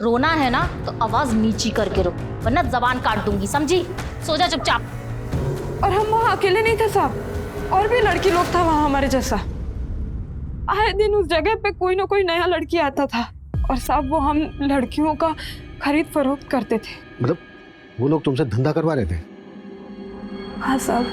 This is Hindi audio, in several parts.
रोना है ना तो आवाज नीची करके रो, वरना जबान काट दूंगी, समझी? सो जा चुपचाप। और हम वहाँ अकेले नहीं थे साहब, और भी लड़की लोग था वहाँ हमारे जैसा। आए दिन उस जगह पे कोई ना कोई नया लड़की आता था, और साहब वो हम लड़कियों का खरीद फरोख्त करते थे। मतलब वो लोग तुमसे धंधा करवा रहे थे? हाँ साहब।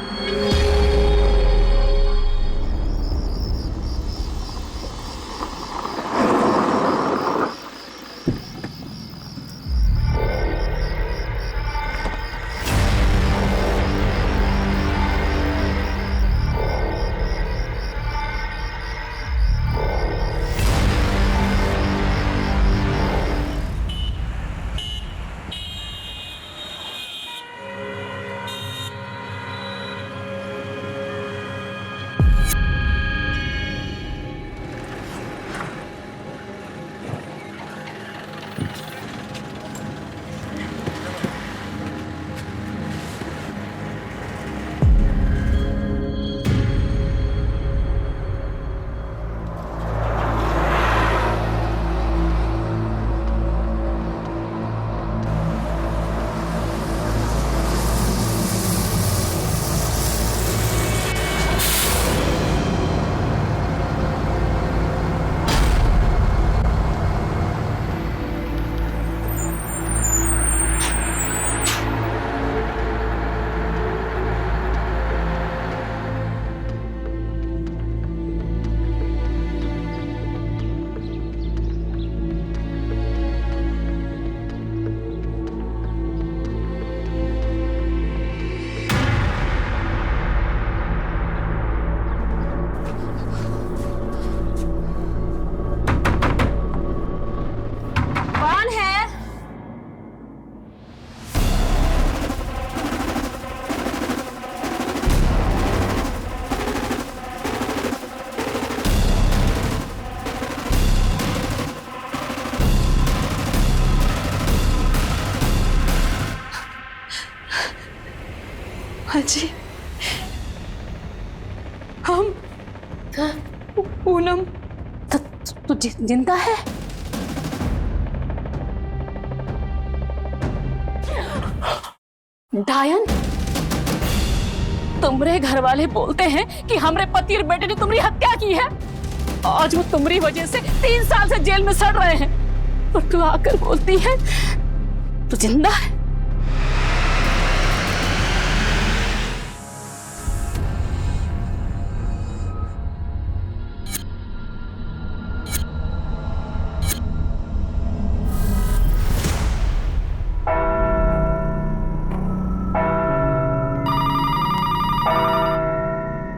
हाँ जी, हम पूनम। तू जिंदा है? डायन, तुम्हारे घर वाले बोलते हैं कि हमारे पति और बेटे ने तुम्हारी हत्या की है। आज वो तुम्हारी वजह से 3 साल से जेल में सड़ रहे हैं, और तू आकर बोलती है तू जिंदा है।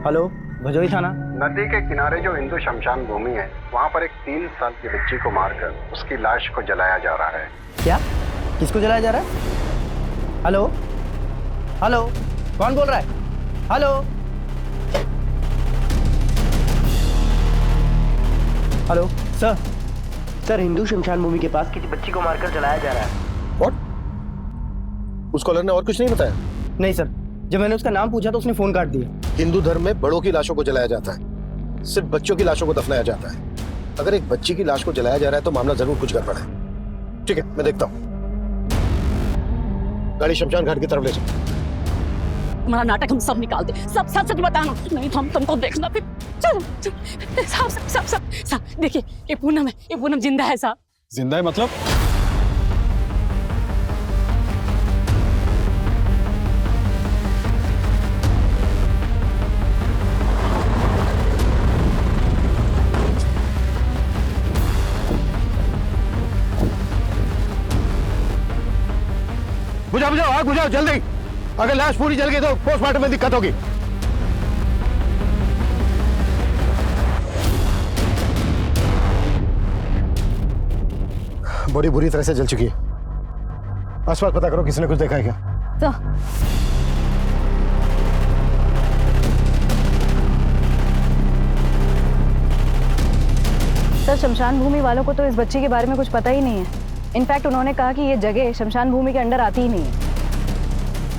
हेलो, भजोई थाना। नदी के किनारे जो हिंदू शमशान भूमि है, वहाँ पर एक 3 साल की बच्ची को मारकर उसकी लाश को जलाया जा रहा है। क्या? किसको जलाया जा रहा है? हेलो हेलो, कौन बोल रहा है? हेलो हेलो सर, हिंदू शमशान भूमि के पास किसी बच्ची को मारकर जलाया जा रहा है। व्हाट? उसको कॉलर ने और कुछ नहीं बताया? नहीं सर, जब मैंने उसका नाम पूछा तो उसने फोन काट दिया। हिंदू धर्म में बड़ों की लाशों को जलाया जाता है, सिर्फ बच्चों की लाशों को दफनाया जाता है। अगर एक बच्ची की लाश को जलाया जा रहा है तो मामला जरूर कुछ गड़बड़ है। ठीक है, मैं देखता हूँ। गाड़ी शमशान घाट की तरफ ले चल। तुम्हारा नाटक हम सब निकाल दे, सब सच सच बताना, नहीं तो हम तुमको देखना फिर। चलो साहब, देखिए ये पूनम है, ये पूनम जिंदा है साहब। जिंदा है मतलब? बुझाओ, आग बुझाओ जल्दी। अगर लाश पूरी जल गई तो पोस्टमार्टम में दिक्कत होगी। बॉडी बुरी तरह से जल चुकी है। आसपास पता करो किसी ने कुछ देखा है क्या? तो सर, शमशान भूमि वालों को तो इस बच्ची के बारे में कुछ पता ही नहीं है। इनफैक्ट उन्होंने कहा कि ये जगह शमशान भूमि के अंडर आती ही नहीं है।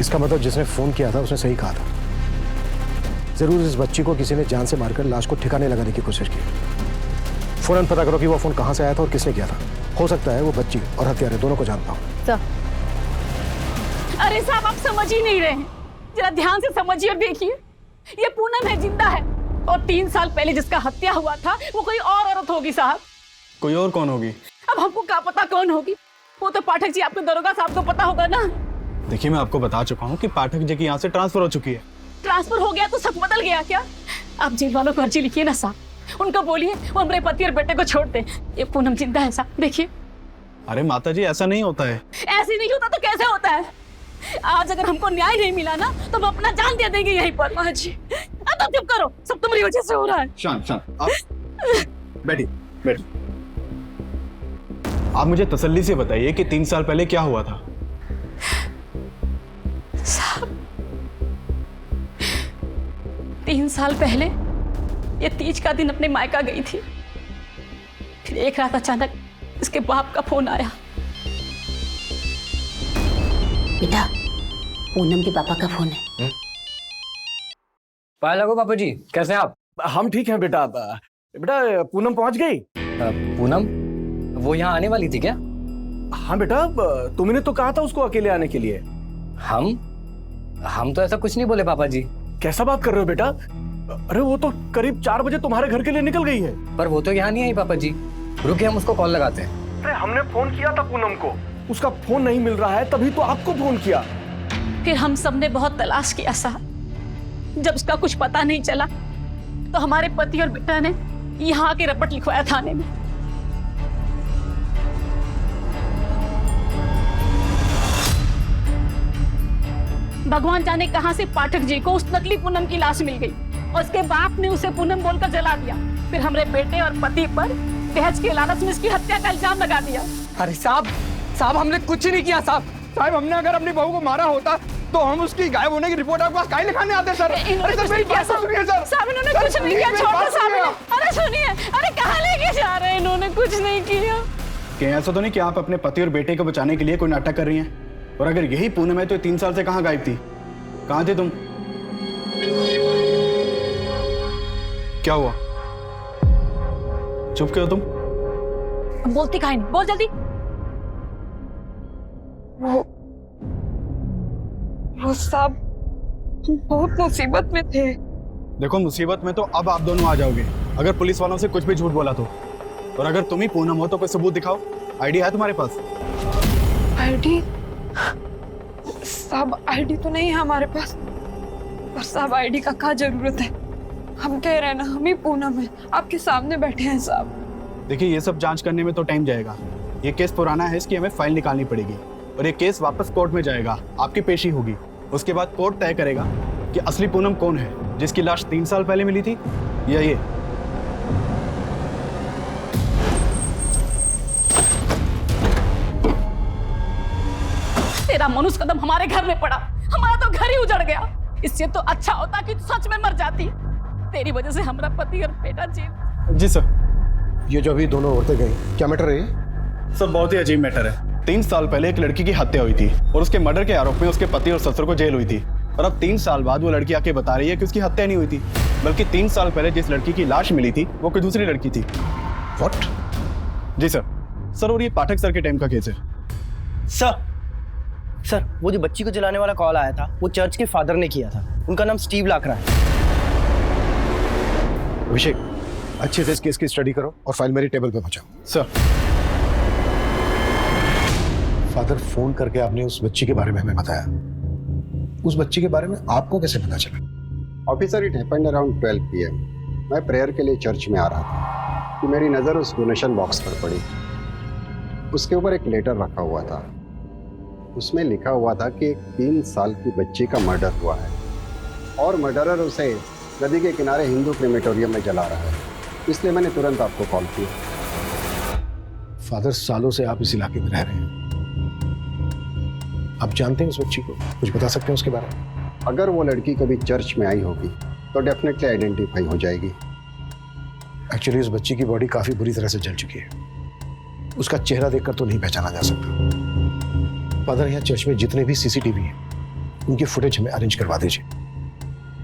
इसका मतलब जिसने फोन किया था उसने सही कहा था। जरूर इस बच्ची को किसी ने जान से मारकर लाश को ठिकाने लगाने की कोशिश की। फौरन पता करो कि वो फोन कहाँ से आया था और किसने किया था। हो सकता है वो बच्ची और हत्यारे दोनों को जानता हूँ। सर, अरे साहब, आप समझ ही नहीं रहे हैं। जरा ध्यान से समझिए और देखिए, ये पूनम है, जिंदा है। और 3 साल पहले जिसका हत्या हुआ था वो कोई और औरत होगी साहब। कोई और कौन होगी? अब हमको क्या पता कौन होगी? वो तो पाठक जी, आपके दरोगा साहब को पता होगा ना। देखिए, मैं आपको बता चुका हूँ कि पाठक जी की यहाँ से ट्रांसफर हो चुकी है। ट्रांसफर हो गया तो सब बदल गया क्या? आप जेल वालों को अर्जी लिखिए ना साहब, उनको बोलिए वो हमारे पति और बेटे को छोड़ दे। ये पूनम जिंदा है साहब, देखिए। अरे माता जी, ऐसा नहीं होता है। ऐसे नहीं होता तो कैसे होता है? आज अगर हमको न्याय नहीं मिला ना तो हम अपना जान दे देंगे यहीं पर। माँ जी, अब चुप करो, सब तुम्हारी वजह से हो रहा है। शांत शांत, आप बैठिए बैठिए। आप मुझे तसल्ली से बताइए कि 3 साल पहले क्या हुआ था? साहब, 3 साल पहले ये तीज का दिन अपने मायका गई थी। फिर एक रात अचानक इसके बाप का फोन आया। बेटा, पूनम के पापा का फोन है। पाया लगो पापा जी, कैसे हैं आप? हम ठीक हैं बेटा। बेटा, पूनम पहुंच गई? पूनम वो यहाँ आने वाली थी क्या? हाँ बेटा, तुमने तो कहा था उसको अकेले आने के लिए। हम तो ऐसा कुछ नहीं बोले पापा जी। कैसा बात कर रहे हो बेटा? अरे वो तो करीब 4 बजे तुम्हारे घर के लिए निकल गई है। पर वो तो यहाँ नहीं आई पापा जी। रुकिए, हम उसको कॉल लगाते हैं। अरे हमने फोन किया था पूनम को, उसका फोन नहीं मिल रहा है, तभी तो आपको फोन किया। फिर हम सबने बहुत तलाश किया साहब। जब उसका कुछ पता नहीं चला तो हमारे पति और बेटा ने यहाँ के रपट लिखवाया थाने में। भगवान जाने कहां से पाठक जी को उस नकली पूनम की लाश मिल गई और उसके बाप ने उसे पूनम बोलकर जला दिया। फिर हमारे बेटे और पति पर दहेज के लालच में इसकी हत्या का इल्जाम लगा दिया। अरे साहब हमने कुछ नहीं किया साहब। साहब, हमने अगर अपनी बहू को मारा होता तो हम उसकी गायब होने की रिपोर्ट आपके पास काहे लिखाने आते सर? अरे सर, मेरी बात तो सुनिए सर। साहब, इन्होंने कुछ नहीं किया, छोड़ो साहब। अरे सुनिए, अरे कहाँ लेके जा रहे हैं? इन्होंने कुछ नहीं किया। कहीं ऐसा तो नहीं कि आप अपने पति और बेटे को बचाने के लिए कोई नाटक कर रही हैं? और अगर यही पूनम है तो 3 साल से कहाँ गायब थी? कहाँ थे तुम? क्या हुआ? चुप क्यों तुम? बोलती काहे नहीं? बोल जल्दी। वो साहब, हम बहुत मुसीबत में थे। देखो, मुसीबत में तो अब आप दोनों आ जाओगे अगर पुलिस वालों से कुछ भी झूठ बोला तो। और अगर तुम ही पूनम हो तो कोई सबूत दिखाओ। आईडी है तुम्हारे पास? आईडी? साहब, आईडी तो नहीं है हमारे पास। और साहब, आईडी का क्या जरूरत है? हम कह रहे हैं ना, हम ही पूनम है, आपके सामने बैठे हैं साहब। देखिए, ये सब जांच करने में तो टाइम जाएगा। ये केस पुराना है, इसकी हमें फाइल निकालनी पड़ेगी और ये केस वापस कोर्ट में जाएगा, आपकी पेशी होगी। उसके बाद कोर्ट तय करेगा कि असली पूनम कौन है, जिसकी लाश 3 साल पहले मिली थी या ये। तेरा मनुष्य कदम हमारे घर में पड़ा, हमारा तो घर ही उजड़ गया। इससे तो अच्छा होता कि तू सच में मर जाती। तेरी वजह से हमारा पति और बेटा जेल। जी सर। ये जो अभी दोनों औरतें गई, क्या मैटर है? सर, बहुत ही अजीब मैटर है। 3 साल पहले एक लड़की की हत्या हुई थी और उसके मर्डर के आरोप में उसके पति और ससुर को जेल हुई थी। और अब 3 साल बाद वो लड़की आके बता रही है कि उसकी हत्या नहीं हुई थी, बल्कि 3 साल पहले जिस लड़की की लाश मिली थी वो कोई दूसरी लड़की थी। व्हाट? Ji sir. सर, और ये पाठक सर के टाइम का केस है। सर, वो जो बच्ची को जलाने वाला कॉल आया था, वो चर्च के फादर ने किया था। उनका नाम स्टीव लाकरा है। अभिषेक, अच्छे से इस केस की स्टडी करो और फाइल मेरी टेबल पे पहुंचाओ। सर। फादर, फोन करके आपने उस बच्ची के बारे में हमें बताया। उस बच्ची के बारे में आपको कैसे पता चला? Officer, it happened around 12 PM। मैं प्रेयर के लिए चर्च में आ रहा था कि मेरी नज़र उस डोनेशन बॉक्स पर पड़ी। उसके ऊपर एक लेटर रखा हुआ था। उसमें लिखा हुआ था कि एक 3 साल की बच्ची का मर्डर हुआ है और मर्डरर उसे नदी के किनारे हिंदू क्रेमेटोरियम में जला रहा है। इसलिए मैंने तुरंत आपको कॉल किया। फादर, सालों से आप इस इलाके में रह रहे हैं, आप जानते हैं उस बच्ची को? कुछ बता सकते हैं उसके बारे में? अगर वो लड़की कभी चर्च में आई होगी तो डेफिनेटली आइडेंटिफाई हो जाएगी। एक्चुअली उस बच्ची की बॉडी काफी बुरी तरह से जल चुकी है। उसका चेहरा देखकर तो नहीं पहचाना जा सकता। फादर, यहाँ चर्च में जितने भी CCTV हैं उनकी फुटेज हमें अरेंज करवा दीजिए।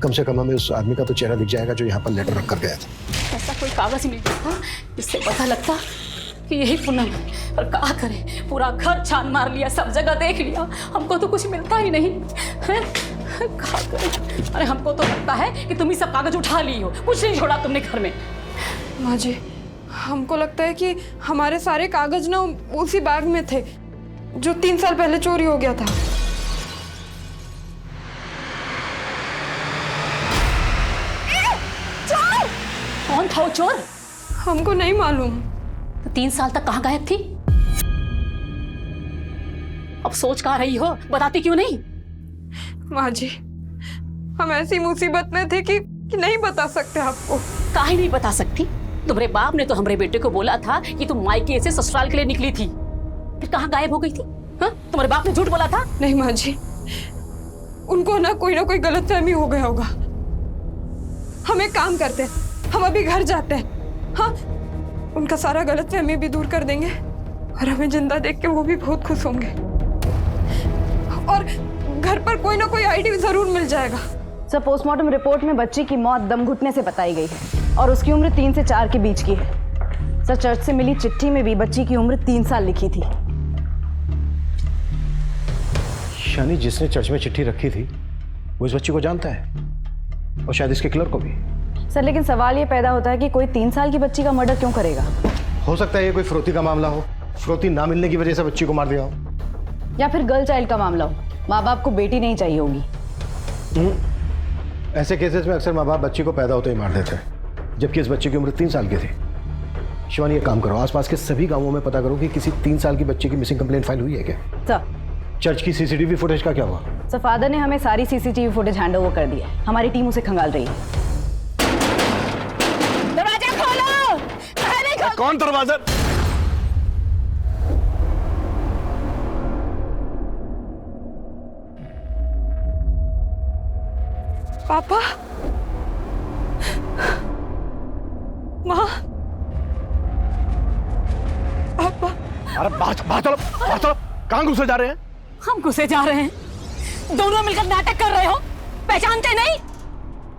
कम से कम हमें उस आदमी का तो चेहरा दिख जाएगा जो यहाँ पर लेटर रख कर गया था। ऐसा कोई कागज मिल जाता जिससे पता लगता कि यही पूनम है। और क्या करें, पूरा घर छान मार लिया, सब जगह देख लिया, हमको तो कुछ मिलता ही नहीं है। क्या करें? अरे हमको तो लगता है कि तुम ही सब कागज उठा ली हो, कुछ नहीं छोड़ा तुमने घर में। माँ जी, हमको लगता है कि हमारे सारे कागज ना उसी बैग में थे जो 3 साल पहले चोरी हो गया था। चोर? कौन था वो चोर? हमको नहीं मालूम। तो 3 साल तक कहाँ गायब थी? अब सोच कहाँ रही हो, बताती क्यों नहीं? माँ जी, हम ऐसी मुसीबत में थे कि नहीं बता सकते आपको। काहे नहीं बता सकती? तुम्हारे बाप ने तो हमारे बेटे को बोला था कि तुम मायके से ससुराल के लिए निकली थी, फिर कहाँ गायब हो गई थी? हाँ? तुम्हारे बाप ने झूठ बोला था? नहीं माँ जी, उनको ना कोई गलतफहमी हो गया होगा। हम एक काम करते हैं, हम अभी घर जाते हैं। हाँ, उनका सारा गलतफहमी भी दूर कर देंगे और हमें जिंदा देख के वो भी बहुत खुश होंगे। और घर पर कोई ना कोई आईडी जरूर मिल जाएगा। सर, पोस्टमार्टम रिपोर्ट में बच्ची की मौत दम घुटने से बताई गई है और उसकी उम्र 3 से 4 के बीच की है। सर, चर्च से मिली चिट्ठी में भी बच्ची की उम्र 3 साल लिखी थी। यानी जिसने चर्च में चिट्ठी रखी थी वो इस बच्ची को जानता है और शायद इसके क्लर्क को भी। सर, लेकिन सवाल ये पैदा होता है कि कोई 3 साल की बच्ची का मर्डर क्यों करेगा? हो सकता है ये कोई फिरौती का मामला हो, फिरौती ना मिलने की वजह से बच्ची को मार दिया हो। या फिर गर्ल चाइल्ड का मामला हो, माँ बाप को बेटी नहीं चाहिए होगी। ऐसे केसेस में अक्सर माँ बाप बच्ची को पैदा होते ही मार देते हैं, जबकि इस बच्ची की उम्र 3 साल की थी। शिवानी, एक काम करो, आसपास के सभी गांवों में पता करो कि किसी 3 साल की बच्ची की मिसिंग कंप्लेंट फाइल हुई है क्या। सर, चर्च की सीसीटीवी फुटेज का क्या हुआ? सर, फादर ने हमें सारी सीसीटीवी फुटेज हैंड ओवर कर दिया है। हमारी टीम उसे खंगाल रही है। दरवाजा खोलो! कौन दरवाजा? पापा, माँ, पापा। अरे बाहर चलो, कहाँ घुसे जा रहे हैं? हम घुसे जा रहे हैं? दोनों मिलकर नाटक कर रहे हो, पहचानते नहीं?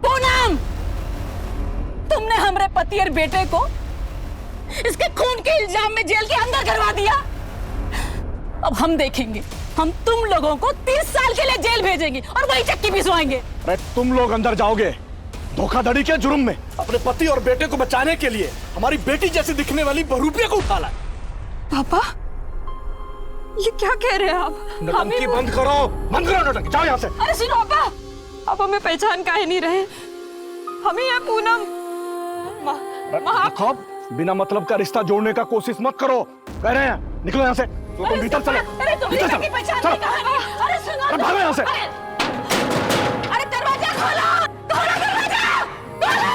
पूनम, तुमने हमारे पति और बेटे को इसके खून के इल्जाम में जेल के अंदर करवा दिया। अब हम देखेंगे, हम तुम लोगों को 30 साल के लिए जेल भेजेंगे और वही चक्की पिसवाएंगे। अरे तुम लोग अंदर जाओगे धोखाधड़ी के जुर्म में। अपने पति और बेटे को बचाने के लिए हमारी बेटी जैसी दिखने वाली बहरूपिया को उठा लाए। पापा, ये क्या कह रहे हैं आप? नौटंकी बंद करो नौटंकी, जाओ यहाँ से। अरे सुनो पापा, आप हमें पहचान काहे नहीं रहे? हमें ये पूनम। खौफ, बिना मतलब का रिश्ता जोड़ने का कोशिश मत करो, कह रहे हैं। निकलो यहाँ से, तुम भीतर चलो। अरे तुम भीतर की पहचान चलो। नहीं कहानी। अरे सुनो, अरे भागो यहाँ से। अरे दरवाजा खोलो, खोलो दरवाजा, खोलो।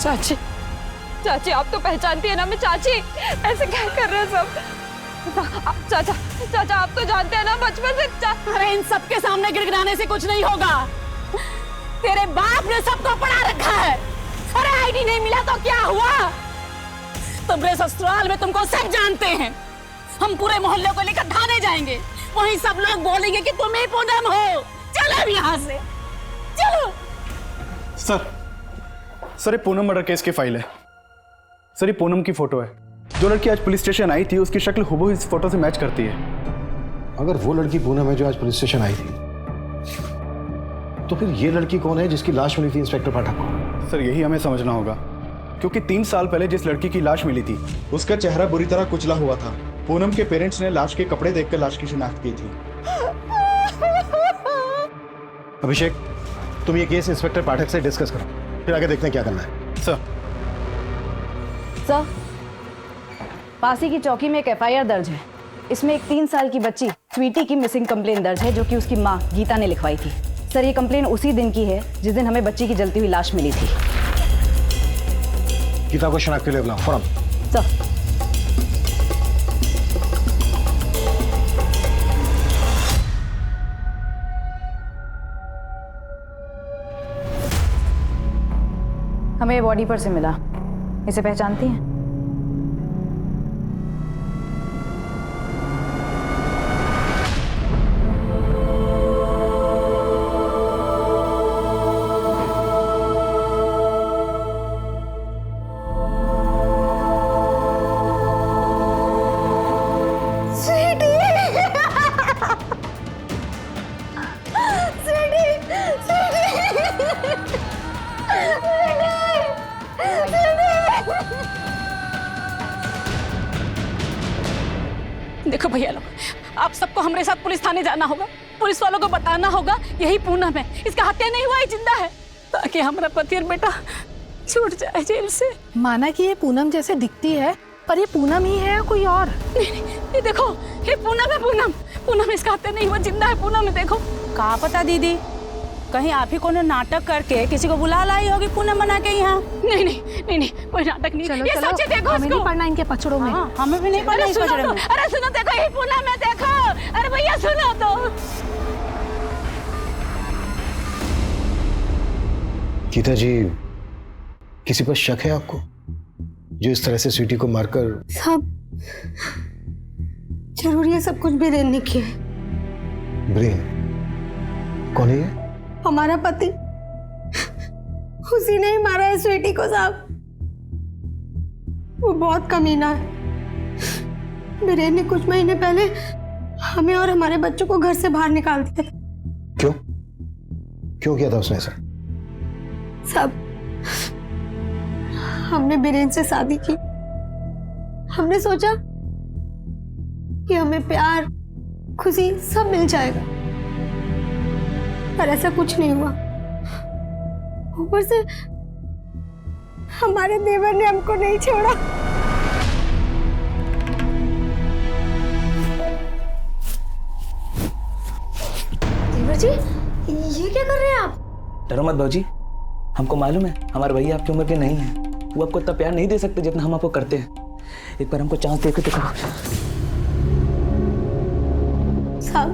चाची, चाची, आप तो पहचानती है ना मैं चाची। ऐसे क्या कर रहे हैं सब? चाचा, चाचा, आप तो जानते हैं ना बचपन से। अरे इन सबके सामने गिड़गिड़ाने से कुछ नहीं होगा। तेरे बाप ने सबको पढ़ा रखा है। अरे आईडी नहीं मिला तो क्या हुआ? तुम्हारे ससुराल में तुमको सब जानते हैं। हम पूरे मोहल्ले को लेकर थाने जाएंगे, वहीं सब लोग बोलेंगे कि तुम ही पूनम हो। चलो यहाँ से, चलो। सर, ये पूनम मर्डर केस की फाइल है। सर, ये पूनम की फोटो है। जो लड़की आज पुलिस स्टेशन आई थी उसकी शक्ल हुबहू इस फोटो से मैच करती है। अगर वो लड़की पूनम है जो आज पुलिस स्टेशन आई थी, तो फिर ये लड़की कौन है जिसकी लाश मिली थी इंस्पेक्टर पाठक को? सर, यही हमें समझना होगा, क्योंकि 3 साल पहले जिस लड़की की लाश मिली थी उसका चेहरा बुरी तरह कुचला हुआ था। पूनम के पेरेंट्स ने लाश के कपड़े देखकर लाश की शिनाख्त की थी। अभिषेक, तुम ये केस इंस्पेक्टर पाठक से डिस्कस करो, फिर आगे देखते हैं क्या करना है। सर, पासी की चौकी में एक एफआईआर दर्ज है। इसमें एक 3 साल की बच्ची स्वीटी की मिसिंग कंप्लेन दर्ज है, जो कि उसकी माँ गीता ने लिखवाई थी। सर, ये कंप्लेन उसी दिन की है जिस दिन हमें बच्ची की जलती हुई लाश मिली थी। गीता को शनाख्त के लिए बुलाओ फौरन। सर, हमें ये बॉडी पर से मिला। इसे पहचानती हैं? भैया लोग, आप सबको हमारे साथ पुलिस थाने जाना होगा। पुलिस वालों को बताना होगा यही पूनम है, इसका हत्या नहीं हुआ, ये जिंदा है, ताकि हमारा पति और बेटा छूट जाए जेल से। माना कि ये पूनम जैसे दिखती है, पर ये पूनम ही है या कोई और? नहीं, ये देखो, ये पूनम है, पूनम। पूनम, इसका हत्या नहीं हुआ, जिंदा है पूनम है, देखो। कहाँ पता दीदी, कहीं आप ही को नाटक करके किसी को बुला लाई होगी पूनम बना के यहाँ। नहीं नहीं नहीं नहीं, कोई नाटक नहीं। चलो, ये चलो, सच है, देखो हमें इसको। नहीं पढ़ना इनके पचड़ों में। हाँ, हमें भी नहीं पढ़ना इस पचड़े में। अरे सुनो, देखो ये पूनम है, देखो। अरे भैया सुनो तो। गीता जी, किसी पर शक है आपको, जो इस तरह से स्वीटी को मारकर? सब जरूरी है, सब कुछ बीरेन ने किया है। ब्रेन? कौन है ये? हमारा पति, उसी ने ही मारा है स्वीटी को साहब। वो बहुत कमीना है। बीरेन ने कुछ महीने पहले हमें और हमारे बच्चों को घर से बाहर निकाल दिया। क्यों? क्यों किया था उसने ऐसा? सब हमने बीरेन से शादी की। हमने सोचा कि हमें प्यार, खुशी सब मिल जाएगा, पर ऐसा कुछ नहीं हुआ। ऊपर से हमारे देवर ने हमको नहीं छोड़ा। देवर जी, ये क्या कर रहे हैं आप? डरो मत भाजी, हमको मालूम है हमारे भैया आपकी उम्र के नहीं है, वो आपको इतना प्यार नहीं दे सकते जितना हम आपको करते हैं। एक बार हमको चांस दे के दिखाओ। साहब,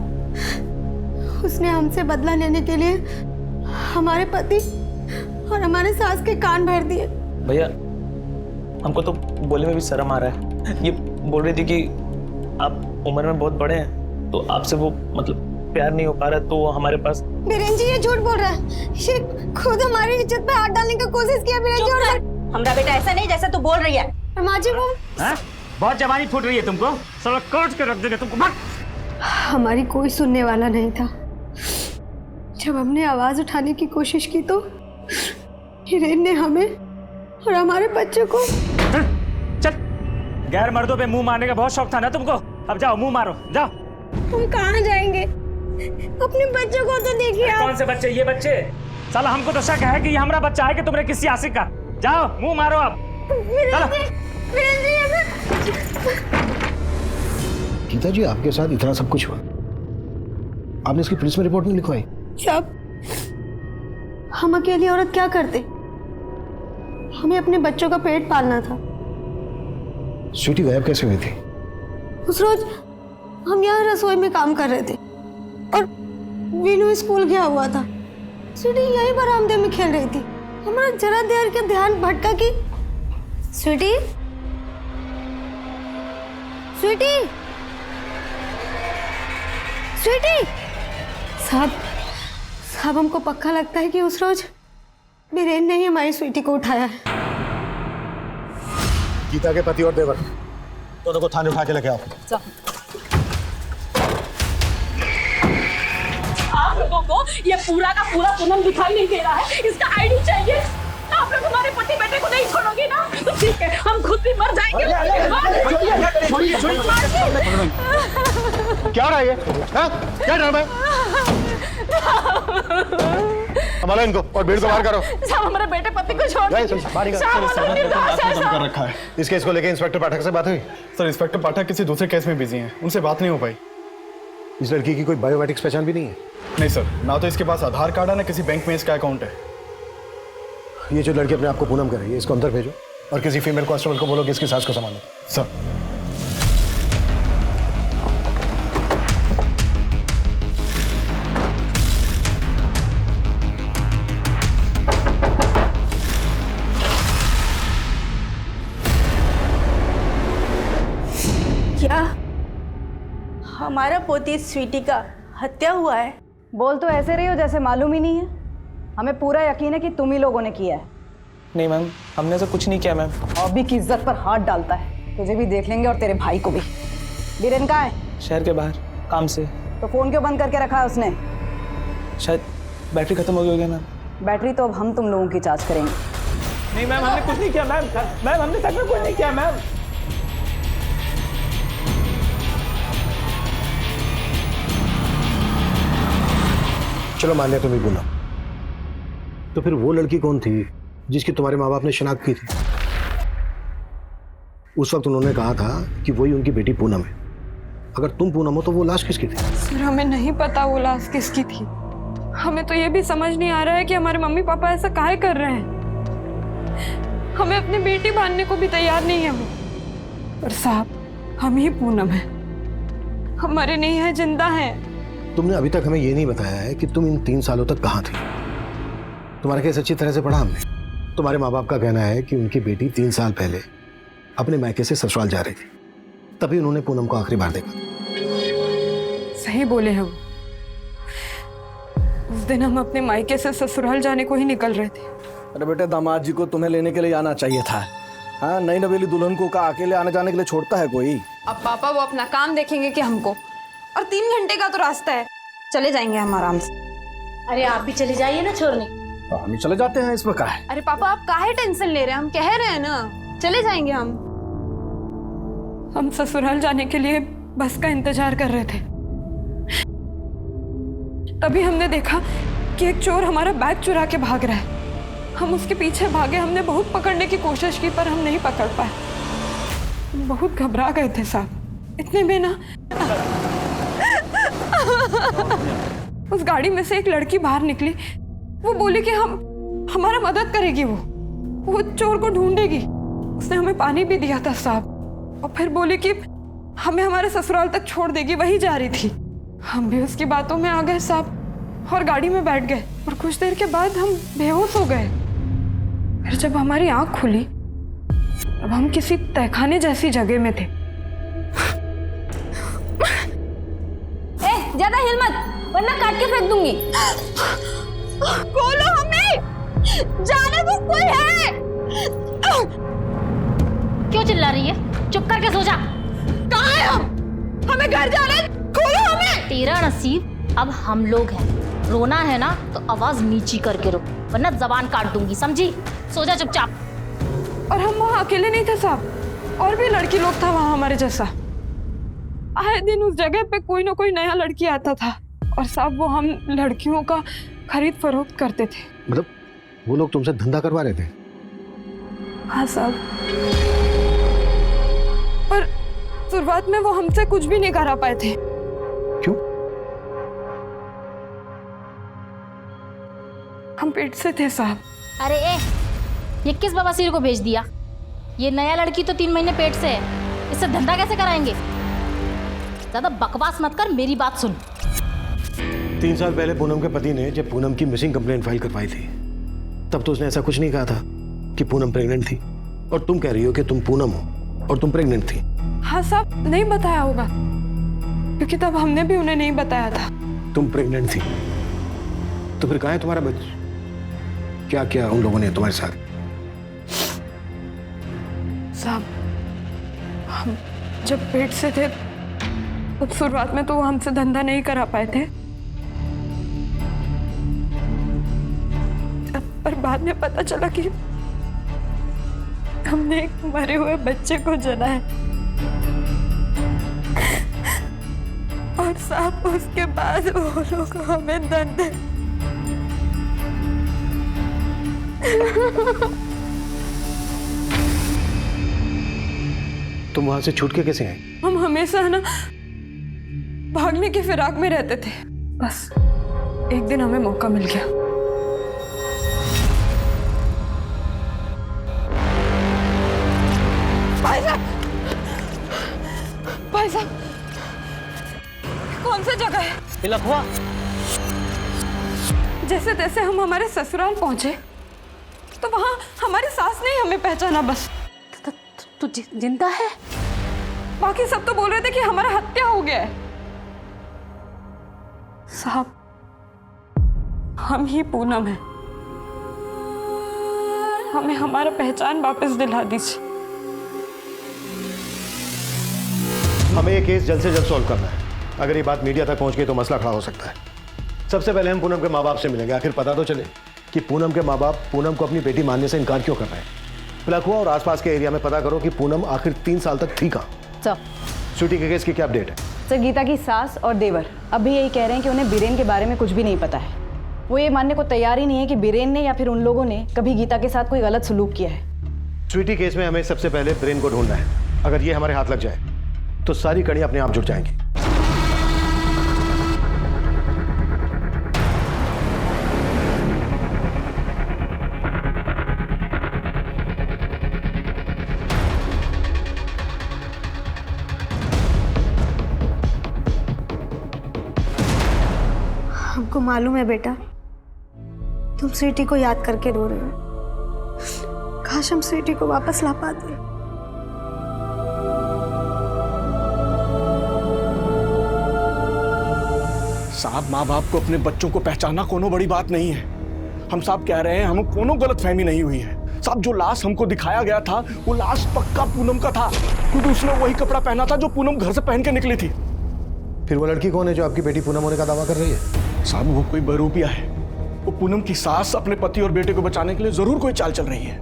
उसने हमसे बदला लेने के लिए हमारे पति और हमारे सास के कान भर दिए। भैया, हमको तो बोलने में भी शर्म आ रहा है। ये बोल रही थी कि आप उम्र में बहुत बड़े हैं, तो आपसे वो मतलब प्यार नहीं हो पा रहा, तो वो हमारे पास। बीरेन जी ये झूठ बोल रहा है, ये खुद हमारी इज्जत पे हाथ डालने की कोशिश किया। बीरेन जी, और हमारा बेटा ऐसा नहीं जैसा तू बोल रही है। माँ जी, वो बहुत जवानी फूट रही है तुमको, सब काट के रख देंगे तुमको। हमारी कोई सुनने वाला नहीं था। जब हमने आवाज उठाने की कोशिश की तो हिरेन ने हमें और हमारे बच्चों को। चल, गैर मर्दों पे मुंह मारने का बहुत शौक था ना तुमको, अब जाओ मुंह मारो, जाओ। हम कहाँ जाएंगे? अपने बच्चों को तो देखिए आप। कौन से बच्चे? ये बच्चे? साला हमको तो शक है कि ये हमारा बच्चा है कि तुमने किसी आशिक का। जाओ मुंह मारो अब। गीता जी, आपके साथ इतना सब कुछ हुआ, आपने इसकी पुलिस में रिपोर्ट नहीं लिखवाई? सब हम अकेली औरत क्या करते? हमें अपने बच्चों का पेट पालना था। स्वीटी गायब कैसे हुई थी? उस रोज हम यहाँ रसोई में काम कर रहे थे और वीनू स्कूल गया हुआ था। स्वीटी यही बरामदे में खेल रही थी। हमारा जरा देर के ध्यान भटका कि स्वीटी, स्वीटी, स्वीटी। साहब, हमको पक्का लगता है कि उस रोज बीरेन ने ही हमारी स्वीटी को उठाया है। गीता के पति और देवर दोनों को थाने उठा के लेके आओ। आप लोगों को ये पूरा का पूरा पूनम दिखाई नहीं दे रहा है, इसका आईडी चाहिए। आप लोग हमारे पति बेटे को नहीं छोड़ोगे ना, तो ठीक है, हम खुद भी मर जाएंगे। क्या रहा है ये? क्या ड्रामा है? संभालो इनको और भीड़ को बाहर करो। साहब, हमारे बेटे पति को छोड़ दीजिए। कर रखा है। इस केस को लेकर इंस्पेक्टर पाठक से बात हुई? सर, इंस्पेक्टर पाठक किसी दूसरे केस में बिजी हैं, उनसे बात नहीं हो पाई। इस लड़की की कोई बायोमेट्रिक्स पहचान भी नहीं है? नहीं सर, ना तो इसके पास आधार कार्ड है, ना किसी बैंक में इसका अकाउंट है। ये जो लड़की अपने आप को पूनम कर रही है, इसको अंदर भेजो और किसी फीमेल कांस्टेबल को बोलो कि इसकी सास को संभालो। सर। क्या हमारा पोती स्वीटी का हत्या हुआ है? बोल तो ऐसे रही हो जैसे मालूम ही नहीं है। हमें पूरा यकीन है कि तुम ही लोगों ने किया है। नहीं मैम, हमने ऐसा कुछ नहीं किया मैम। अभी की इज्जत पर हाथ डालता है, तुझे भी देख लेंगे और तेरे भाई को भी। बीरेन कहाँ है? शहर के बाहर काम से। तो फोन क्यों बंद करके रखा है उसने? शायद बैटरी खत्म हो गई होगी मैम। बैटरी तो अब हम तुम लोगों की जांच करेंगे। नहीं मैम, हमने कुछ नहीं किया मैम। मैम, हमने सच में कुछ नहीं किया मैम। चलो मान लिया तुम्हें पूनम, तो फिर वो लड़की कौन थी जिसकी तुम्हारे माँ बाप ने शनाख्त की थी? उस वक्त उन्होंने कहा था कि वही उनकी बेटी पूनम है। अगर तुम पूनम हो तो वो लाश किसकी थी? सर हमें नहीं पता वो लाश किसकी थी। हमें तो ये भी समझ नहीं आ रहा है कि हमारे मम्मी पापा ऐसा काहे कर रहे हैं। हमें अपनी बेटी मानने को भी तैयार नहीं है वो। और साहब हम ही पूनम है, हमारे नहीं है, जिंदा है। तुमने अभी तक हमें ये नहीं बताया है कि तुम इन 3 सालों तक कहाँ थी। तुम्हारा केस अच्छी तरह से पढ़ा हमने। तुम्हारे माँ बाप का कहना है कि उनकी बेटी 3 साल पहले अपने मायके से ससुराल जा रही थी, तभी उन्होंने पूनम को आखिरी बार देखा। सही बोले हैं वो। उस दिन हम अपने मायके से ससुराल जाने को ही निकल रहे थे। अरे बेटे, दामाद जी को तुम्हें लेने के लिए आना चाहिए था। हाँ, नई नवेली दुल्हन को का अकेले आने जाने के लिए छोड़ता है कोई? अब पापा वो अपना काम देखेंगे कि हमको, और 3 घंटे का तो रास्ता है, चले जाएंगे हम आराम से। अरे आप भी चले जाइए ना छोड़ने। हम ही चले जाते हैं, इसमें क्या है? अरे पापा आप काहे टेंशन ले रहे हैं, हम कह रहे हैं ना चले जाएंगे हम ससुराल जाने के लिए बस का इंतजार कर रहे थे। तभी हमने देखा कि एक चोर हमारा बैग चुरा के भाग रहा है। हम उसके पीछे भागे, हमने बहुत पकड़ने की कोशिश की पर हम नहीं पकड़ पाए। हम बहुत घबरा गए थे साहब। इतने में ना उस गाड़ी में से एक लड़की बाहर निकली। वो बोली कि हमारा मदद करेगी, वो चोर को ढूंढेगी। उसने हमें पानी भी दिया था साहब, और फिर बोली कि हमें हमारे ससुराल तक छोड़ देगी, वही जा रही थी। हम भी उसकी बातों में आ गए साहब और गाड़ी में बैठ गए, और कुछ देर के बाद हम बेहोश हो गए। फिर जब हमारी आंख खुली तब हम किसी तहखाने जैसी जगह में थे। ज्यादा हिल मत वरना काट के फेंक दूंगी। खोलो हमें, जाने दो, कोई है। क्यों चिल्ला रही है? चुप करके सो जा। कहाँ है हम? हमें घर जाना है, खोलो हमें। तेरा नसीब अब हम लोग हैं। रोना है ना तो आवाज नीची करके रो, वरना जबान काट दूंगी, समझी? सो जा चुपचाप। और हम वहाँ अकेले नहीं थे साहब, और भी लड़की लोग था वहाँ हमारे जैसा। आए दिन उस जगह पे कोई ना कोई नया लड़की आता था, और साहब वो हम लड़कियों का खरीद फरोख्त करते थे। मतलब वो लोग तुमसे धंधा करवा रहे थे? हाँ साहब, पर शुरुआत में वो हमसे कुछ भी नहीं करा पाए थे। क्यों? हम पेट से थे साहब। अरे ये किस बवासीर को भेज दिया? ये नया लड़की तो 3 महीने पेट से है, इससे धंधा कैसे कराएंगे? ज्यादा बकवास मत कर, मेरी बात सुन। 3 साल पहले पूनम के पति ने जब पूनम की मिसिंग कंप्लेंट फाइल करवाई थी, तब तो उसने ऐसा कुछ नहीं कहा था कि पूनम प्रेग्नेंट थी, और तुम कह रही हो कि तुम पूनम हो और तुम प्रेग्नेंट थी। हाँ साहब, नहीं बताया होगा, क्योंकि तब हमने भी उन्हें नहीं बताया था। तुम प्रेग्नेंट थी तो फिर कहाँ है तुम्हारा बच्चा? क्या किया उन लोगों ने तुम्हारे साथ? साहब हम जब पेट से थे तब शुरुआत में तो वो हमसे धंधा नहीं करा पाए थे, पर बाद में पता चला कि हमने एक मरे हुए बच्चे को जना है। और साहब उसके बाद वो लोग हमें धंधे तुम वहां से छूट के कैसे आए? हम हमेशा ना भागने की फिराक में रहते थे, बस एक दिन हमें मौका मिल गया। भाई साहब कौन सी जगह है? लखवा। जैसे तैसे हम हमारे ससुराल पहुंचे तो वहां हमारी सास ने ही हमें पहचाना। बस तू जिंदा है? बाकी सब तो बोल रहे थे कि हमारा हत्या हो गया है। साहब हम ही पूनम है, हमें हमारा पहचान वापस दिला दीजिए। हमें ये केस जल्द से जल्द सॉल्व करना है। अगर ये बात मीडिया तक पहुंच गई तो मसला खड़ा हो सकता है। सबसे पहले हम पूनम के माँ बाप से मिलेंगे, आखिर पता तो चले कि पूनम के माँ बाप पूनम को अपनी बेटी मानने से इनकार क्यों कर रहे हैं। लखवा और आसपास के एरिया में पता करो कि पूनम आखिर 3 साल तक थी कहाँ। सर, स्वीटी के केस की क्या अपडेट है? सर गीता की सास और देवर अभी यही कह रहे हैं कि उन्हें बीरेन के बारे में कुछ भी नहीं पता है। वो ये मानने को तैयार ही नहीं है कि बीरेन ने या फिर उन लोगों ने कभी गीता के साथ कोई गलत सलूक किया है। स्वीटी केस में हमें सबसे पहले ब्रेन को ढूंढना है। अगर ये हमारे हाथ लग जाए तो सारी कड़ियां अपने आप जुड़ जाएंगी। हमको मालूम है बेटा, तुम स्वीटी को याद करके रो रहे हो। काश हम स्वीटी को वापस ला पाते। साहब, माँ बाप को अपने बच्चों को पहचानना कोनो बड़ी बात नहीं है। हम साहब कह रहे हैं हमें कोनो गलत फहमी नहीं हुई है। साहब, जो लाश हमको दिखाया गया था वो लाश पक्का पूनम का था, क्योंकि उसने वही कपड़ा पहना था जो पूनम घर से पहन के निकली थी। फिर वो लड़की कौन है जो आपकी बेटी पूनम होने का दावा कर रही है? साहब, वो कोई बहरूपिया है। वो पूनम की सास अपने पति और बेटे को बचाने के लिए जरूर कोई चाल चल रही है।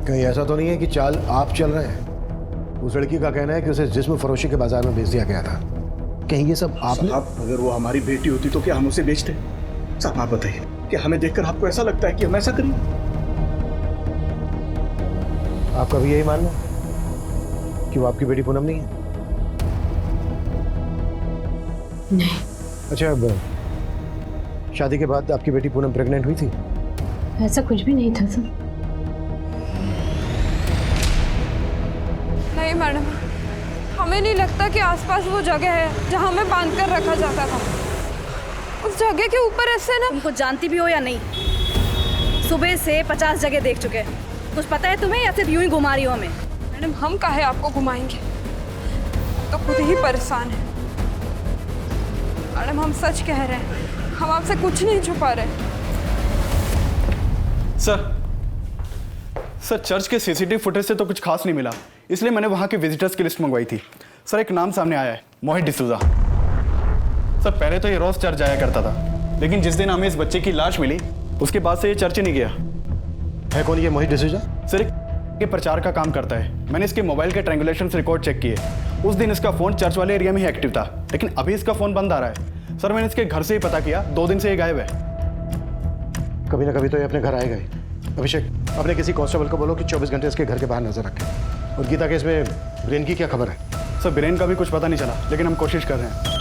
कहीं ऐसा तो नहीं है कि चाल आप चल रहे हैं? उस लड़की का कहना है कि उसे जिस्म फरोशी के बाजार में बेच दिया गया था। कहीं ये सब आपने? साहब, अगर वो हमारी बेटी होती तो क्या हम उसे बेचते? साहब, आप बताइए कि हमें देखकर आपको ऐसा लगता है कि हम ऐसा करें? आपका भी यही मानना है कि वो आपकी बेटी पूनम नहीं है? नहीं। अच्छा, अब शादी के बाद आपकी बेटी पूनम प्रेग्नेंट हुई थी? ऐसा कुछ भी नहीं था सर। नहीं मैडम, हमें नहीं लगता कि आसपास वो जगह है जहाँ हमें बांध कर रखा जाता था। उस जगह के ऊपर ऐसे ना। तुमको जानती भी हो या नहीं, सुबह से 50 जगह देख चुके हैं। कुछ पता है तुम्हें या सिर्फ यूं ही घुमा रही हो हमें? मैडम, हम काहे आपको घुमाएंगे, तो खुद ही परेशान है। मैडम, हम सच कह रहे हैं, हम आपसे कुछ नहीं छुपा रहे। सर, चर्च के सीसीटीवी फुटेज से तो कुछ खास नहीं मिला, इसलिए मैंने वहां के विजिटर्स की लिस्ट मंगवाई थी। सर, एक नाम सामने आया है, मोहित डिसूजा। सर, पहले तो ये रोज चर्च जाया करता था, लेकिन जिस दिन हमें इस बच्चे की लाश मिली उसके बाद से ये चर्च ही नहीं गया। है कौन ये मोहित डिसूजा? सर, के प्रचार का काम करता है। मैंने इसके मोबाइल के ट्रायंगुलेशन रिकॉर्ड चेक किए। उस दिन इसका फोन चर्च वाले एरिया में ही एक्टिव था, लेकिन अभी इसका फोन बंद आ रहा है। सर, मैंने इसके घर से ही पता किया, 2 दिन से ये गायब है। कभी ना कभी तो ये अपने घर आएगा ही। अभिषेक, अपने किसी कांस्टेबल को बोलो कि 24 घंटे इसके घर के बाहर नजर रखें। और गीता केस में ब्रेन की क्या खबर है? सर, ब्रेन का भी कुछ पता नहीं चला, लेकिन हम कोशिश कर रहे हैं।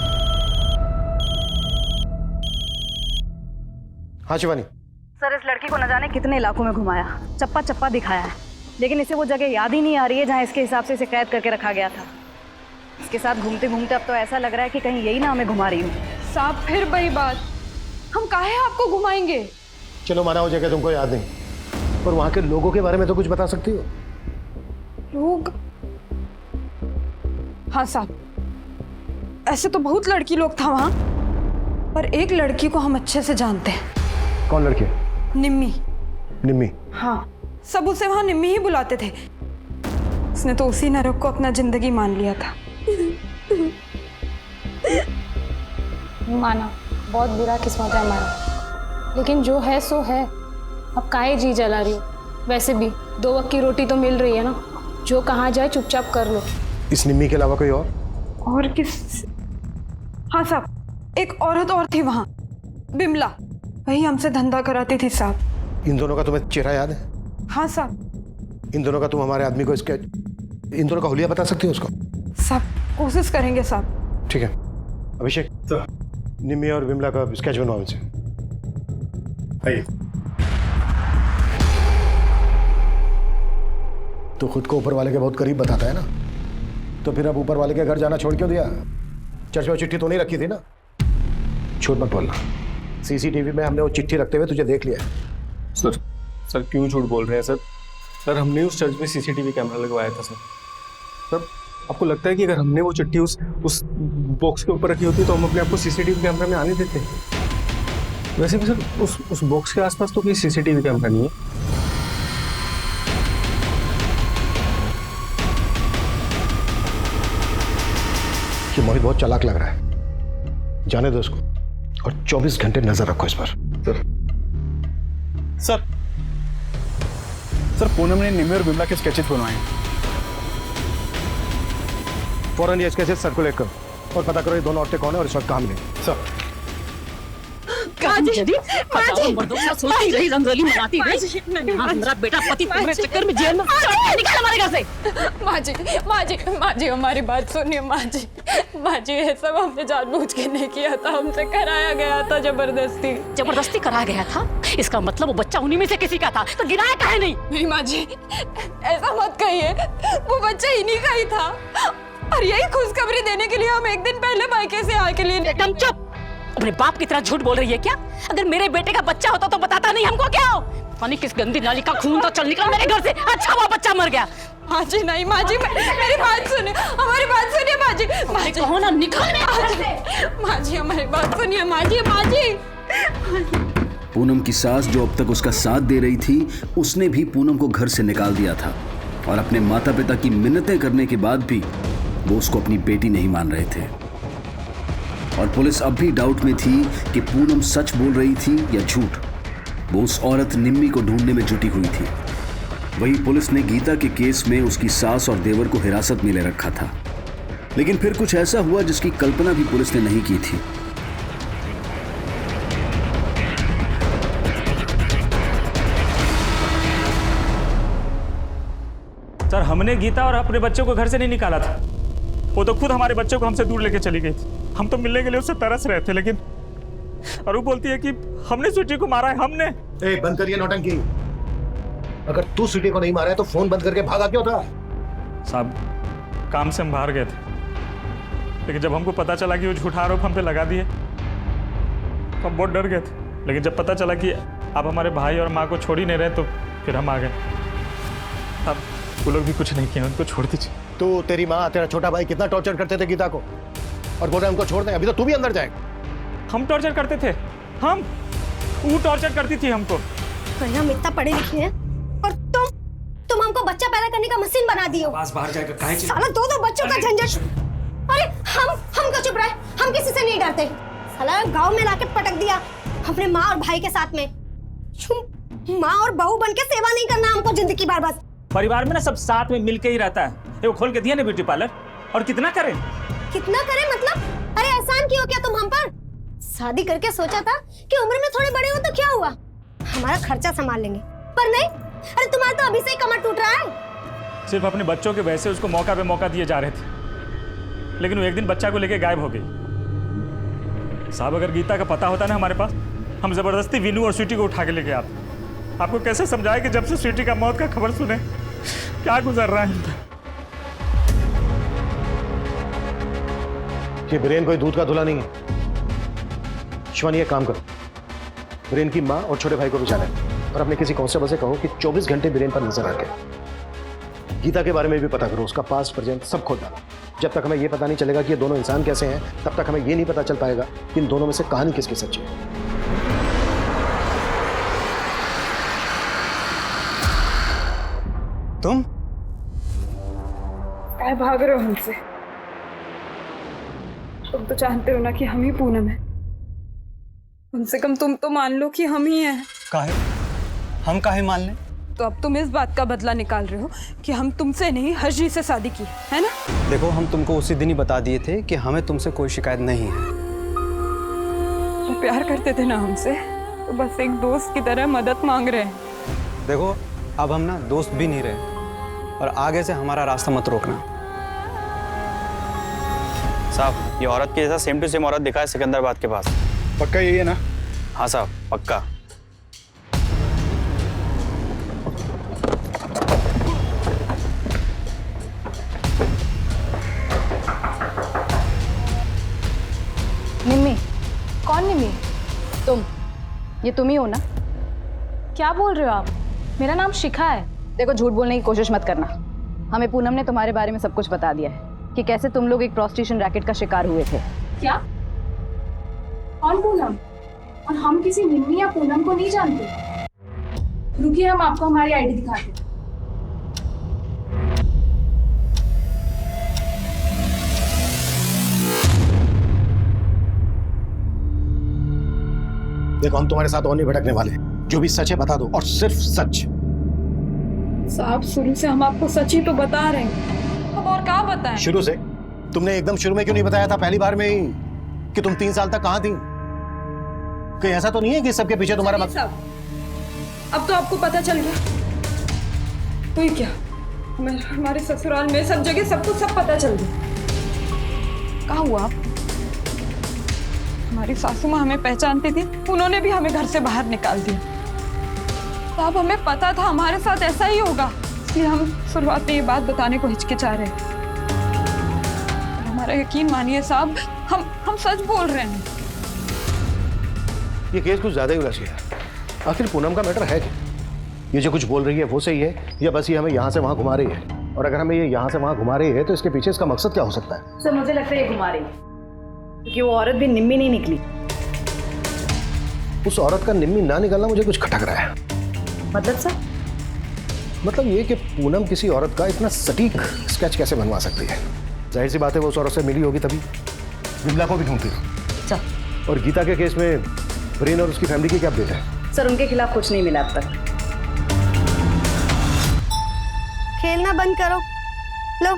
हाँ शिवानी। सर, इस लड़की को न जाने कितने इलाकों में घुमाया, चप्पा चप्पा दिखाया है, लेकिन इसे वो जगह याद ही नहीं आ रही है जहाँ इसके हिसाब से इसे कैद करके रखा गया था। इसके साथ घूमते घूमते अब तो ऐसा लग रहा है कि कहीं यही ना हमें घुमा रही हूँ। साहब, फिर वही बात, हम काहे आपको घुमाएंगे? चलो माना हो जगह तुमको याद नहीं, पर वहां के लोगों के बारे में तो कुछ बता सकती हो? लोग? हाँ साहब, ऐसे तो बहुत लड़की लोग था वहां, पर एक लड़की को हम अच्छे से जानते हैं। कौन लड़की? निम्मी। निम्मी? हाँ, सब उसे वहां निम्मी ही बुलाते थे। उसने तो उसी नरक को अपना जिंदगी मान लिया था। माना, बहुत बुरा किस्मत है हमारा, लेकिन जो है सो है। अब काहे जी जला रही हो? वैसे भी 2 वक्त की रोटी तो मिल रही है ना, जो कहाँ जाए चुपचाप कर लो। इस निम्मी के अलावा कोई और? और किस? हाँ साहब, एक औरत और थी वहां, बिमला, वही हमसे धंधा कराती थी साहब। इन दोनों का तुम्हें चेहरा याद है? हाँ साहब। इन दोनों का तुम हमारे आदमी को इसके, इन दोनों का हुलिया बता सकती हो उसको? साहब, कोशिश करेंगे साहब। ठीक है। अभिषेक, निम्मी और बिमला का स्केच बनवाओ इनसे। आइए। तो खुद को ऊपर वाले के बहुत करीब बताता है ना, तो फिर अब ऊपर वाले के घर जाना छोड़ क्यों दिया? चर्च में चिट्ठी तो नहीं रखी थी ना? झूठ मत बोलना, सीसीटीवी में हमने वो चिट्ठी रखते हुए तुझे देख लिया है। सर क्यों झूठ बोल रहे हैं सर? सर, हमने उस चर्च में सीसीटीवी कैमरा लगवाया था सर। आपको लगता है कि अगर हमने वो चिट्ठी उस बॉक्स के ऊपर रखी होती तो हम अपने आप को सीसीटीवी कैमरा में आने देते? वैसे भी सर उस बॉक्स के आसपास तो कोई सीसीटीवी कैमरा नहीं है। ये मोहित बहुत चालाक लग रहा है, जाने दो उसको और 24 घंटे नजर रखो इस पर। सर, पूनम ने निम्मी और बिमला के स्केचेस बनवाए हैं। फौरन ये स्केचेस सर्कुलेट करो और पता करो ये दोनों औरतें कौन है और इस वक्त कहाँ मिलेंगी। सर। मर्दों का सोचती रही, रंगोली मनाती रही। हमारा बेटा पति तुम्हारे चक्कर में जेल में निकाल हमारे घर से। माँ जी हमारी बात सुनिए माँ जी ये सब हमने जानबूझ के नहीं किया था, हमसे कराया गया था जबरदस्ती कराया गया था? इसका मतलब वो बच्चा उन्हीं में से किसी का था, तो गिराया काहे नहीं? माँ जी ऐसा मत कहिए, वो बच्चा इन्हीं का ही था और यही खुशखबरी देने के लिए हम एक दिन पहले मायके से आके लिए। एकदम चुप! अपने बाप की तरह झूठ बोल रही है क्या? अगर मेरे बेटे का बच्चा होता तो बताता नहीं हमको क्या हो? पानी किस गंदी नाली का खून तो चल निकला मेरे घर से। अच्छा वो बच्चा मर गया। माँ जी नहीं, माँ जी मेरी बात सुनिए, हमारी बात सुनिए माँ जी। माँ जी कहो ना निकल माँ जी हमारी बात सुनिए माँ जी। पूनम की सास जो अब तक उसका साथ दे रही थी, उसने भी पूनम को घर से निकाल दिया था और अपने माता पिता की मिन्नतें करने के बाद भी वो उसको अपनी बेटी नहीं मान रहे थे। और पुलिस अब भी डाउट में थी कि पूनम सच बोल रही थी या झूठ। वो उस औरत निम्मी को ढूंढने में जुटी हुई थी। वही पुलिस ने गीता के केस में उसकी सास और देवर को हिरासत में ले रखा था। लेकिन फिर कुछ ऐसा हुआ जिसकी कल्पना भी पुलिस ने नहीं की थी। सर, हमने गीता और अपने बच्चों को घर से नहीं निकाला था। वो तो खुद हमारे बच्चों को हमसे दूर लेके चली गई थी। हम तो मिलने के लिए उससे तरस रहे थे, लेकिन और वो बोलती है कि हमने स्वीटी को मारा है। हमने। ए, बंद करिए नौटंकी। अगर तू स्वीटी को नहीं मारा है तो फोन बंद करके भागा क्यों था? साहब, काम से हम बाहर गए थे, लेकिन जब हमको पता चला कि वो झूठा आरोप हम पे लगा दिए तो हम बहुत डर गए थे। लेकिन जब पता चला कि आप हमारे भाई और माँ को छोड़ ही नहीं रहे तो फिर हम आ गए। अब वो लोग भी कुछ नहीं किए, उनको छोड़ दीजिए। तू, तेरी माँ, तेरा छोटा भाई कितना टॉर्चर करते थे गीता को और बोल रहे उनको छोड़ दें। अभी तो तू भी अंदर जाएगा। हम टॉर्चर करते थे? हम? वो टॉर्चर करती थी हमको। हम इतना पढ़े लिखे हैं और तुम हमको बच्चा पैदा करने का मशीन बना दिए हो। बाहर जाएगा काहे? साला दो बच्चों का झंझट। अरे हम क्यों चुप रहे? हम किसी से नहीं डरते। साला गांव में लाके पटक दिया अपने माँ और भाई के साथ में। माँ और बहू बन के सेवा नहीं करना हमको जिंदगी भर। बस परिवार में ना सब साथ में मिलके ही रहता है। वो खोल के दिया ना ब्यूटी पार्लर, और कितना करें मतलब? अरे एहसान क्यों किया तुम हम पर? शादी करके सोचा था कि उम्र में थोड़े बड़े हो तो क्या हुआ, हमारा खर्चा संभाल लेंगे, पर नहीं। अरे तुम्हारा तो अभी से ही कमर टूट रहा है। सिर्फ अपने बच्चों के वैसे उसको मौका पे मौका दिए जा रहे थे, लेकिन वो एक दिन बच्चा को लेके गायब हो गई। साहब, अगर गीता का पता होता ना हमारे पास, हम जबरदस्ती विनू और स्वीटी को उठा के लेके आते। आपको कैसे समझाए कि जब से स्वीटी का मौत का खबर सुने क्या गुजर रहा है। ये ब्रेन कोई दूध का धुला नहीं है। शिवानी, एक काम करो, ब्रेन की माँ और छोटे भाई को भी जाने और अपने किसी कांस्टेबल से कहो कि 24 घंटे ब्रेन पर नजर रखे। गीता के बारे में भी पता करो, उसका पास्ट प्रेजेंट सब खोल डालो। जब तक हमें ये पता नहीं चलेगा कि ये दोनों इंसान कैसे हैं, तब तक हमें ये नहीं पता चल पाएगा कि इन दोनों में से कहानी किसकी सच्ची है। तुम क्या भाग रहे हो हमसे? तुम तो जानते हो ना कि हम ही पूनम है। कम से कम तुम तो मान लो कि हम ही हैं। काहे? हम काहे मान लें? तो अब तुम इस बात का बदला निकाल रहे हो कि हम तुमसे नहीं हर्षजी से शादी की है ना? देखो, हम तुमको उसी दिन ही बता दिए थे कि हमें तुमसे कोई शिकायत नहीं है। तो प्यार करते थे ना हमसे, तो बस एक दोस्त की तरह मदद मांग रहे हैं। देखो, अब हम ना दोस्त भी नहीं रहे और आगे से हमारा रास्ता मत रोकना। साहब, ये औरत की जैसा सेम टू सेम औरत दिखा है सिकंदराबाद के पास। पक्का यही है ना? हाँ साहब, पक्का। निम्मी? कौन निम्मी? तुम? ये तुम ही हो ना? क्या बोल रहे हो आप? मेरा नाम शिखा है। देखो, झूठ बोलने की कोशिश मत करना। हमें पूनम ने तुम्हारे बारे में सब कुछ बता दिया है कि कैसे तुम लोग एक प्रोस्टिट्यूशन रैकेट का शिकार हुए थे। क्या? कौन पूनम? और हम किसी निम्मी या पूनम को नहीं जानते। रुकिए, हम आपको हमारी आईडी दिखाते हैं। देखो, हम तुम्हारे साथ और नहीं भटकने वाले। जो भी सच है बता दो, और सिर्फ सच। साहब, शुरू से हम आपको सच ही तो बता रहे हैं, अब और क्या बताएं? शुरू से? तुमने एकदम शुरू में क्यों नहीं बताया था, पहली बार में ही, कि तुम 3 साल तक कहां थी? कहीं ऐसा तो नहीं है कि सबके पीछे तुम्हारा चलिए साहब, अब तो आपको पता चल गया। तो ये क्या, हमारे ससुराल में सब जगह सबको सब पता चल गया। कहाँ हुआ आप? हमारी सासू माँ हमें पहचानती थी, उन्होंने भी हमें घर से बाहर निकाल दिया। साहब हमें पता था हमारे साथ ऐसा ही होगा, इसलिए हम शुरुआत में ये बात बताने को हिचकिचा रहे। हमारा यकीन मानिए साहब, हम सच बोल रहे हैं। ये केस कुछ ज्यादा ही उलझ गया। आखिर पूनम का मैटर है क्या? ये जो कुछ बोल रही है वो सही है या बस ये हमें यहाँ से वहाँ घुमा रही है? और अगर हमें ये यहाँ से वहाँ घुमा रही है तो इसके पीछे इसका मकसद क्या हो सकता है? सर मुझे लगता है ये घुमा रही है, क्योंकि वो औरत भी निम्मी नहीं निकली। उस औरत का निम्मी ना निकलना मुझे कुछ खटक रहा है। मतलब सर? मतलब ये कि पूनम किसी औरत का इतना सटीक स्केच कैसे बनवा सकती है? जाहिर सी बात है वो उस औरत से मिली होगी, तभी विमला को भी ढूंढती थी। और गीता के केस में वरीन और उसकी फैमिली की क्या अपडेट है? सर उनके खिलाफ कुछ नहीं मिला अब तक। खेलना बंद करो, लो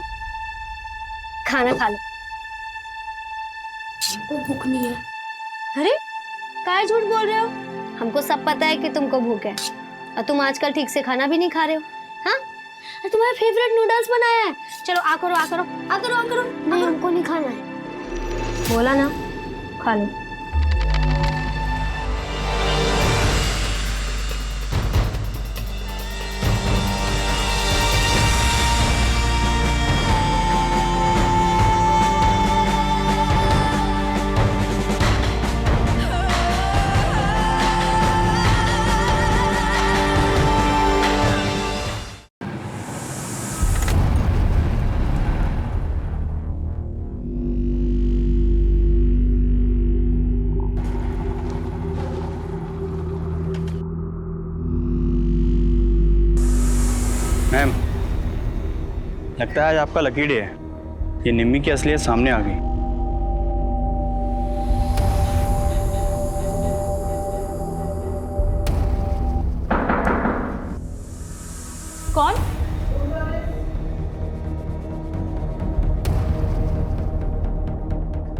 खाना खा लो। भूख नहीं है। अरे काहे झूठ बोल रहे हो? हमको सब पता है कि तुमको भूख है और तुम आजकल ठीक से खाना भी नहीं खा रहे हो। हाँ, अरे तुम्हारा फेवरेट नूडल्स बनाया है। चलो आ करो आ करो आ करो आ करो। नहीं हमको नहीं खाना है, बोला ना, खा लो। मैम, लगता है आज आपका लकी डे है। ये निम्मी की असलियत सामने आ गई। कौन?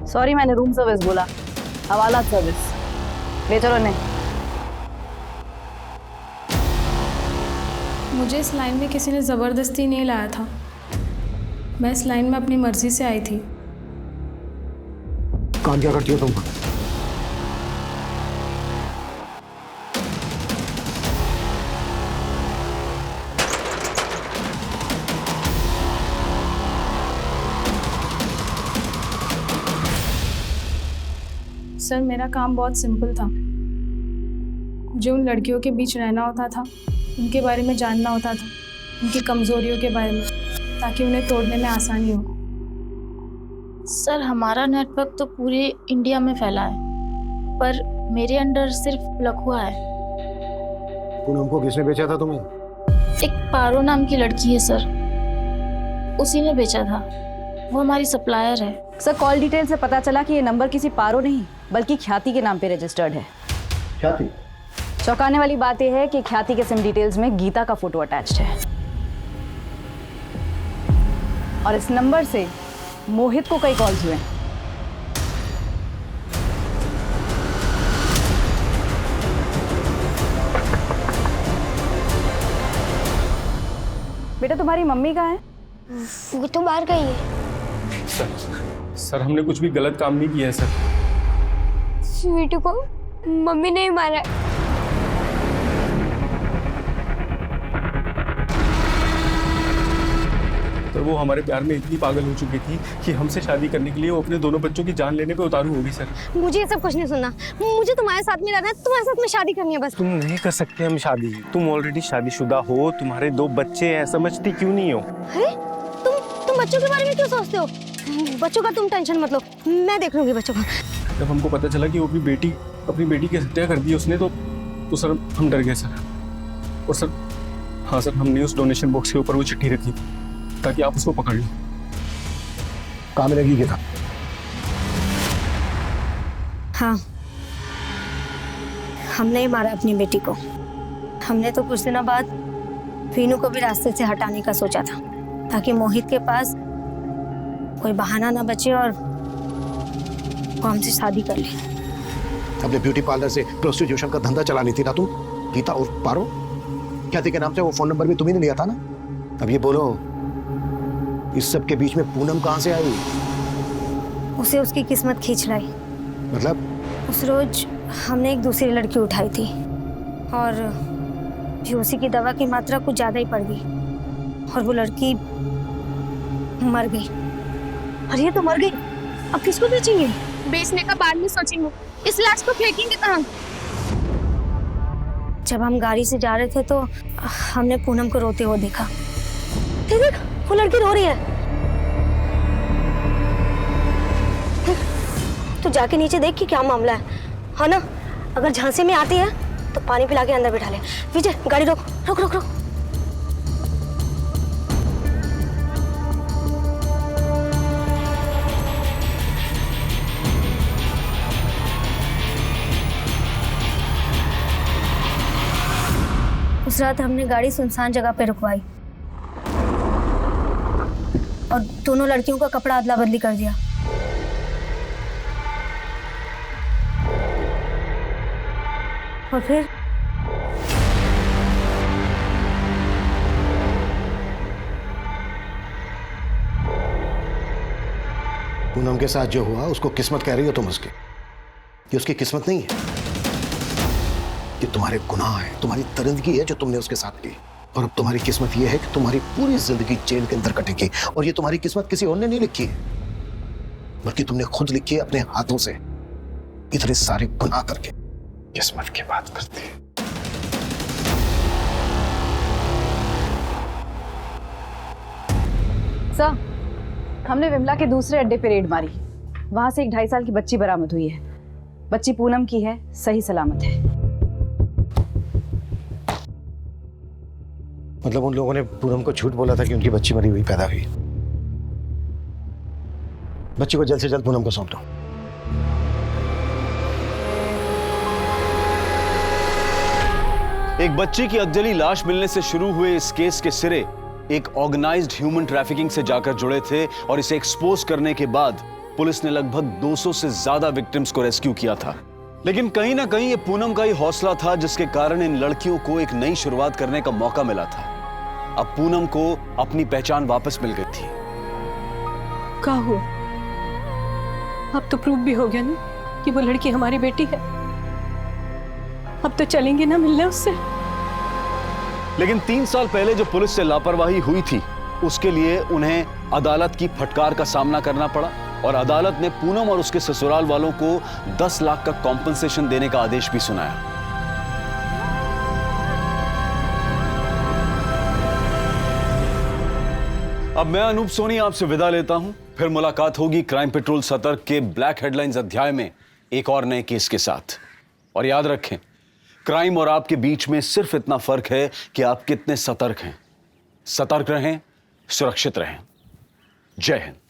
सॉरी मैंने रूम सर्विस बोला, हवाला सर्विस। ले चलो नहीं। मुझे इस लाइन में किसी ने ज़बरदस्ती नहीं लाया था, मैं इस लाइन में अपनी मर्जी से आई थी। काम क्या करती हो तुम? सर मेरा काम बहुत सिंपल था। मुझे उन लड़कियों के बीच रहना होता था, उनके बारे में जानना होता था, उनकी कमजोरियों के बारे में, ताकि उन्हें तोड़ने में आसानी हो। सर हमारा नेटवर्क तो पूरे इंडिया में फैला है, पर मेरे अंडर सिर्फ लखुआ है। पूनम को किसने बेचा था तुम्हें? एक पारो नाम की लड़की है सर, उसी ने बेचा था। वो हमारी सप्लायर है। सर कॉल डिटेल से पता चला कि ये नंबर किसी पारो नहीं बल्कि ख्याति के नाम पे रजिस्टर्ड है। ख्याति? चौंकाने वाली बात यह है कि ख्याति के सिम डिटेल्स में गीता का फोटो अटैच्ड है और इस नंबर से मोहित को कई कॉल्स हुए। बेटा तुम्हारी मम्मी कहाँ है? वो तो बाहर गई है। सर हमने कुछ भी गलत काम नहीं किया है सर। स्वीटू को मम्मी ने मारा। तो वो हमारे प्यार में इतनी पागल हो चुकी थी कि हमसे शादी करने के लिए वो अपने दोनों बच्चों की जान लेने पे उतारू होगी सर। मुझे ये सब कुछ नहीं सुनना, मुझे तुम्हारे साथ में रहना है, तुम्हारे साथ में शादी करनी है बस। तुम नहीं कर सकते हम शादी, तुम ऑलरेडी शादीशुदा हो, तुम्हारे 2 बच्चे हैं, समझती क्यों नहीं हो? अरे तुम बच्चों के बारे में क्यों सोचते हो? बच्चों का तुम टेंशन मत लो, मैं देख लूंगी बच्चों का। जब हमको पता चला कि वो अपनी बेटी की हत्या कर दी उसने तो सर हम डर गए सर। और सर हाँ सर, हमने उस डोनेशन बॉक्स के ऊपर वो चिट्ठी रखी थी ताकि आप उसको पकड़ लो। कहाँ मिलेगी गीता? हाँ, हमने ही मारा अपनी बेटी को। हमने तो कुछ दिनों बाद वीनू को भी रास्ते से हटाने का सोचा था ताकि मोहित के पास कोई बहाना ना बचे और वो हमसे शादी कर ले। अपने ब्यूटी पार्लर से प्रोस्टिट्यूशन का धंधा चलानी थी ना तुम, गीता और पारो ख्याति के नाम से वो फोन नंबर भी तुम्ही ने लिया था ना। अब ये बोलो, इस सब के बीच में पूनम कहाँ से आई? उसे उसकी किस्मत खींच लाई। मतलब? उस रोज हमने एक दूसरी लड़की उठाई थी और उसी की दवा की मात्रा कुछ ज्यादा ही पड़ गई और वो लड़की मर गई। अरे ये तो मर गई, अब किसको बेचेंगे? बेचने का बाद में सोचेंगे, इस लाश को फेंकेंगे कहाँ? जब हम गाड़ी से जा रहे थे तो हमने पूनम को रोते हुए देखा। देख वो लड़की रो रही है। तो जाके नीचे देख कि क्या मामला है ना? अगर झांसी में आती है तो पानी पिला के अंदर बिठा ले। विजय गाड़ी रोक रोक रोक रोक। उस रात हमने गाड़ी सुनसान जगह पे रुकवाई और दोनों लड़कियों का कपड़ा अदला बदली कर दिया। और फिर पूनम के साथ जो हुआ उसको किस्मत कह रही हो तुम उसकी? ये उसकी किस्मत नहीं है, ये तुम्हारे गुनाह है, तुम्हारी दरिंदगी है जो तुमने उसके साथ की। और अब तुम्हारी किस्मत ये है कि तुम्हारी पूरी जिंदगी जेल के अंदर कटेगी। और ये तुम्हारी किस्मत किसी और ने नहीं लिखी है, बल्कि तुमने खुद लिखी है अपने हाथों से, इतने सारे गुनाह करके। किस्मत की बात करती है। सर, हमने विमला के दूसरे अड्डे पे रेड मारी। वहां से एक 2.5 साल की बच्ची बरामद हुई है। बच्ची पूनम की है, सही सलामत है। मतलब उन लोगों ने पूनम को झूठ बोला था कि उनकी बच्ची मरी हुई पैदा हुई। बच्ची को जल्द से जल्द पूनम को सौंप दो। एक बच्ची की अधजली लाश मिलने से शुरू हुए इस केस के सिरे एक ऑर्गेनाइज्ड ह्यूमन ट्रैफिकिंग से जाकर जुड़े थे और इसे एक्सपोज करने के बाद पुलिस ने लगभग 200 से ज्यादा विक्टिम्स को रेस्क्यू किया था। लेकिन कहीं ना कहीं ये पूनम का ही हौसला था जिसके कारण इन लड़कियों को एक नई शुरुआत करने का मौका मिला था। अब पूनम को अपनी पहचान वापस मिल गई थी। क्या हुआ? अब तो प्रूव भी हो गया ना कि वो लड़की हमारी बेटी है। अब तो चलेंगे ना मिलने उससे। लेकिन 3 साल पहले जो पुलिस से लापरवाही हुई थी उसके लिए उन्हें अदालत की फटकार का सामना करना पड़ा और अदालत ने पूनम और उसके ससुराल वालों को 10 लाख का कॉम्पनसेशन देने का आदेश भी सुनाया। अब मैं अनूप सोनी आपसे विदा लेता हूं। फिर मुलाकात होगी क्राइम पेट्रोल सतर्क के ब्लैक हेडलाइंस अध्याय में एक और नए केस के साथ। और याद रखें, क्राइम और आपके बीच में सिर्फ इतना फर्क है कि आप कितने सतर्क हैं। सतर्क रहें, सुरक्षित रहें। जय हिंद।